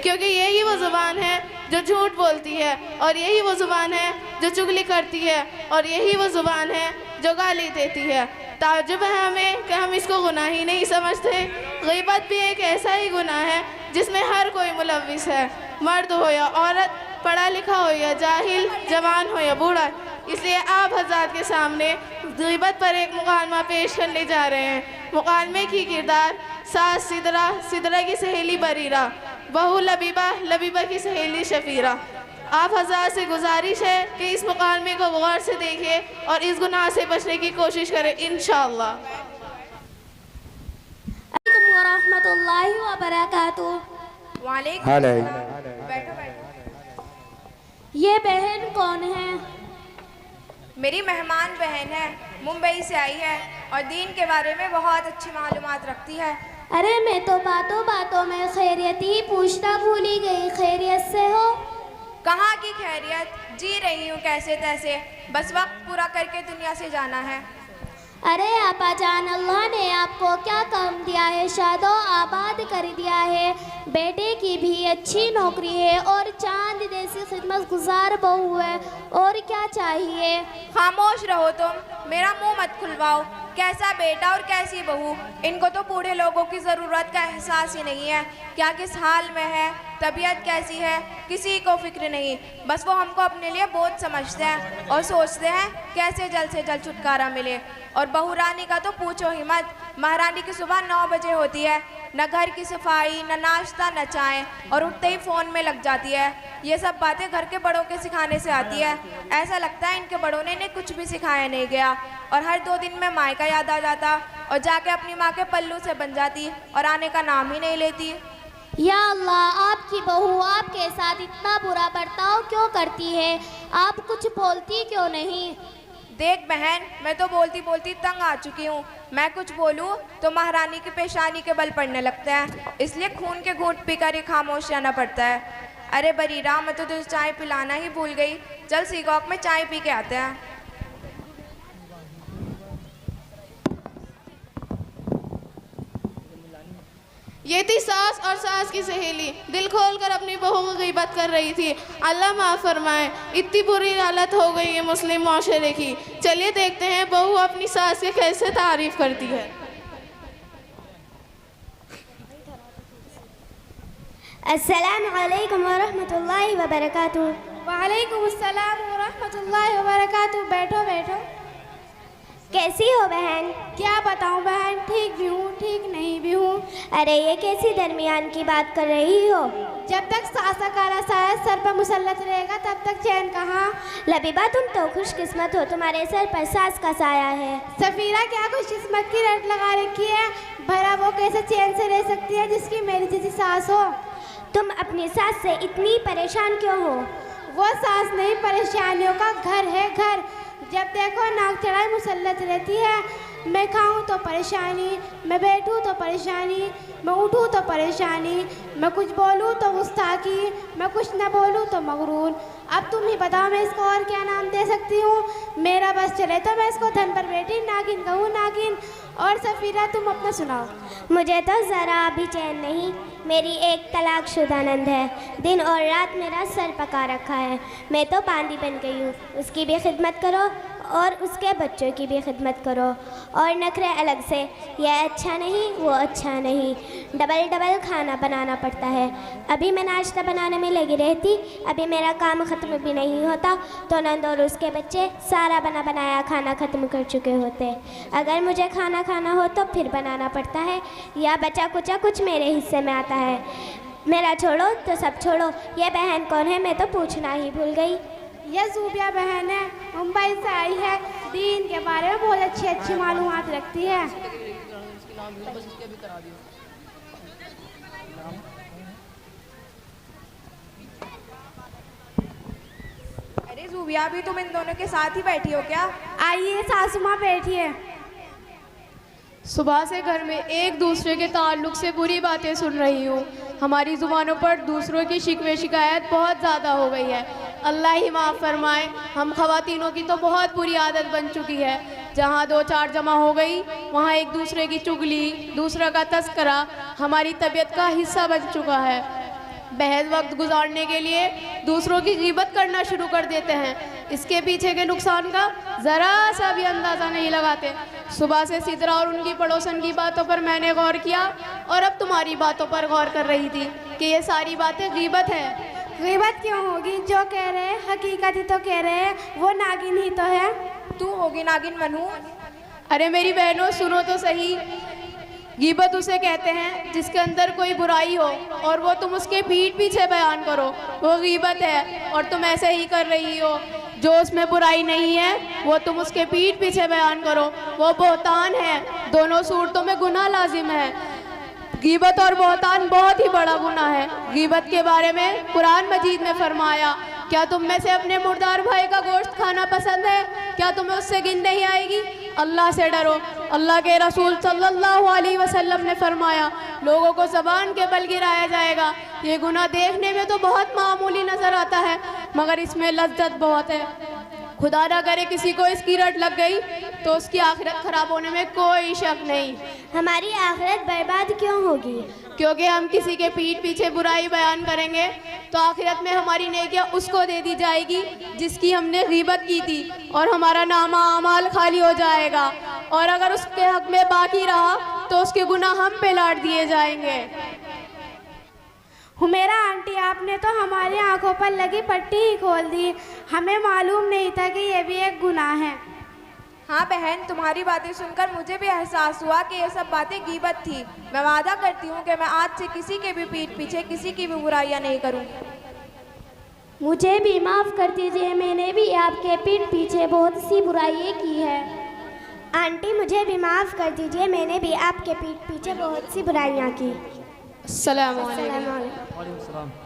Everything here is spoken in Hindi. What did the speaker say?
क्योंकि यही वो ज़ुबान है जो झूठ बोलती है, और यही वो ज़ुबान है जो चुगली करती है, और यही वो ज़ुबान है जो गाली देती है। ताज्जुब है हमें कि हम इसको गुनाह ही नहीं समझते। ग़ीबत भी एक ऐसा ही गुनाह है जिसमें हर कोई मुलव्विस है, मर्द हो या औरत, पढ़ा लिखा हो या जाहिल, जवान हो या बूढ़ा। इसलिए आप हज़रात के सामने ग़ीबत पर एक मुकालमा पेश करने जा रहे हैं। मुकालमे की किरदार सास सिदरा, सिदरा की सहेली बरीरा, बहू लबीबा, लबीबा की सहेली शफीरा। आप हज़रात से गुजारिश है कि इस मुकालमे को गौर से देखिए और इस गुनाह से बचने की कोशिश करें इंशाअल्लाह। रहमतुल्लाहि व बरकातुहू। ये बहन कौन है? मेरी मेहमान बहन है, मुंबई से आई है और दीन के बारे में बहुत अच्छी मालूमात रखती है। अरे मैं तो बातों बातों में खैरियत ही पूछना भूल ही गई। खैरियत से हो? कहाँ की खैरियत, जी रही हूँ कैसे तैसे, बस वक्त पूरा करके दुनिया से जाना है। अरे आपा जान, अल्लाह ने आपको क्या काम दिया है, शादो आबाद कर दिया है। बेटे की भी अच्छी नौकरी है और चांद जैसी खिदमत गुजार बहू है, और क्या चाहिए? खामोश रहो तुम, मेरा मुंह मत खुलवाओ। कैसा बेटा और कैसी बहू, इनको तो बूढ़े लोगों की ज़रूरत का एहसास ही नहीं है। क्या किस हाल में है, तबीयत कैसी है, किसी को फिक्र नहीं। बस वो हमको अपने लिए बोझ समझते हैं और सोचते हैं कैसे जल्द से जल्द छुटकारा मिले। और बहू रानी का तो पूछो ही मत, महारानी की सुबह 9 बजे होती है, न घर की सफाई, न नाश्ता, न चाय, और उठते ही फ़ोन में लग जाती है। ये सब बातें घर के बड़ों के सिखाने से आती है। ऐसा लगता है इनके बड़ों ने इन्हें कुछ भी सिखाया नहीं गया, और हर 2 दिन में मायका याद आ जाता और जाके अपनी माँ के पल्लू से बन जाती और आने का नाम ही नहीं लेती। या अल्लाह, आपकी बहू आपके साथ इतना बुरा बर्ताव क्यों करती है? आप कुछ बोलती क्यों नहीं? देख बहन, मैं तो बोलती बोलती तंग आ चुकी हूँ। मैं कुछ बोलूँ तो महारानी की पेशानी के बल पड़ने लगते हैं, इसलिए खून के घूंट पीकर ही खामोश रहना पड़ता है। अरे बरीरा, मैं तो तुझे चाय पिलाना ही भूल गई। चल सीगॉक में चाय पी के आते हैं। ये थी सास और सास की सहेली, दिल खोलकर अपनी बहू की ग़ीबत कर रही थी। अल्लाह माफ़ फरमाए, इतनी बुरी हालत हो गई है मुस्लिम माशरे की। चलिए देखते हैं बहू अपनी सास के कैसे तारीफ़ करती है। अस्सलामु अलैकुम व रहमतुल्लाहि व बरकातुहू। वालेकुम अस्सलाम व रहमतुल्लाहि व बरकातुहू। बैठो बैठो। कैसी हो बहन? क्या बताऊं बहन, ठीक भी हूँ ठीक नहीं भी हूँ। अरे ये कैसी दरमियान की बात कर रही हो? जब तक सासा काला साया सर पर मुसल्लत रहेगा तब तक चैन कहाँ। लबीबा, तुम तो खुशकिस्मत हो, तुम्हारे सर पर सास का साया है। सफीरा, क्या खुशकिस्मत की रट लगा रखी है, भला वो कैसे चैन से रह सकती है जिसकी मेरी जैसी सास हो। तुम अपनी सास से इतनी परेशान क्यों हो? वो सास नहीं, परेशानियों का घर है घर। जब देखो नाक चढ़ाई मुसल्लत रहती है। मैं खाऊं तो परेशानी, मैं बैठूं तो परेशानी, मैं उठूं तो परेशानी, मैं कुछ बोलूं तो गुस्ताखी, मैं कुछ न बोलूं तो मगरूर। अब तुम ही बताओ मैं इसको और क्या नाम दे सकती हूँ। मेरा बस चले तो मैं इसको धन पर बैठी नागिन कहूँ नागिन। और सफ़ीरा, तुम अपना सुनाओ। मुझे तो ज़रा भी चैन नहीं। मेरी एक तलाकशुदा नंद है, दिन और रात मेरा सर पका रखा है। मैं तो बांदी बन गई हूँ। उसकी भी खिदमत करो और उसके बच्चों की भी खिदमत करो, और नखरे अलग से। यह अच्छा नहीं, वो अच्छा नहीं, डबल डबल खाना बनाना पड़ता है। अभी मैं नाश्ता बनाने में लगी रहती, अभी मेरा काम ख़त्म भी नहीं होता तो नंद और उसके बच्चे सारा बना बनाया खाना ख़त्म कर चुके होते। अगर मुझे खाना खाना हो तो फिर बनाना पड़ता है, या बचा कुचा कुछ मेरे हिस्से में आता है। मेरा छोड़ो तो सब छोड़ो। यह बहन कौन है, मैं तो पूछना ही भूल गई। यह ज़ूबिया बहन है, मुंबई से आई है, दीन के बारे में बहुत अच्छी अच्छी मालूमात रखती है। अरे ज़ूबिया, भी तुम इन दोनों के साथ ही बैठी हो क्या? आइए सासू माँ बैठिए। सुबह से घर में एक दूसरे के ताल्लुक़ से बुरी बातें सुन रही हूँ। हमारी ज़ुबानों पर दूसरों की शिकवे शिकायत बहुत ज़्यादा हो गई है। अल्लाह ही माफ़ फरमाए, हम ख़वातीनों की तो बहुत बुरी आदत बन चुकी है। जहाँ 2-4 जमा हो गई वहाँ एक दूसरे की चुगली, दूसरा का तस्करा हमारी तबीयत का हिस्सा बन चुका है। बहस वक्त गुजारने के लिए दूसरों की गीबत करना शुरू कर देते हैं। इसके पीछे के नुकसान का ज़रा सा भी अंदाज़ा नहीं लगाते। सुबह से सिद्रा और उनकी पड़ोसन की बातों पर मैंने गौर किया और अब तुम्हारी बातों पर गौर कर रही थी कि ये सारी बातें गीबत है। गीबत क्यों होगी? जो कह रहे हैं हकीकत ही तो कह रहे हैं, वो नागिन ही तो है। तू होगी नागिन मनू? अरे मेरी बहनों सुनो तो सही, गीबत उसे कहते हैं जिसके अंदर कोई बुराई हो और वो तुम उसके पीठ पीछे बयान करो, वो गीबत है। और तुम ऐसे ही कर रही हो। जो उसमें बुराई नहीं है वो तुम उसके पीठ पीछे बयान करो, वो बहतान है। दोनों सूरतों में गुनाह लाजिम है। गीबत और बहतान बहुत ही बड़ा गुनाह है। गीबत के बारे में कुरान मजीद में फरमाया, क्या तुम में से अपने मुर्दार भाई का गोश्त खाना पसंद है? क्या तुम्हें उससे गिन नहीं आएगी? अल्लाह से डरो। अल्लाह के रसूल सल्लल्लाहु अलैहि वसल्लम ने फरमाया, लोगों को ज़बान के बल गिराया जाएगा। ये गुनाह देखने में तो बहुत मामूली नज़र आता है मगर इसमें लज्जत बहुत है। खुदा ना करे किसी को इसकी रट लग गई तो उसकी आखिरत ख़राब होने में कोई शक नहीं। हमारी आखिरत बर्बाद क्यों होगी? क्योंकि हम किसी के पीठ पीछे बुराई बयान करेंगे तो आखिरत में हमारी नेकियां उसको दे दी जाएगी जिसकी हमने गीबत की थी और हमारा नामा अमाल खाली हो जाएगा। और अगर उसके हक में बाकी रहा तो उसके गुनाह हम पे लाद दिए जाएंगे। हुमेरा आंटी, आपने तो हमारी आंखों पर लगी पट्टी ही खोल दी। हमें मालूम नहीं था कि ये भी एक गुनाह है। हाँ बहन, तुम्हारी बातें सुनकर मुझे भी एहसास हुआ कि ये सब बातें गीबत थी। मैं वादा करती हूँ कि मैं आज से किसी के भी पीठ पीछे किसी की भी बुराइयाँ नहीं करूँगी। मुझे भी माफ़ कर दीजिए, मैंने भी आपके पीठ पीछे बहुत सी बुराइयाँ की है। आंटी मुझे भी माफ़ कर दीजिए, मैंने भी आपके पीठ पीछे बहुत सी बुराइयाँ की। अस्सलाम वालेकुम। अस्सलाम वालेकुम।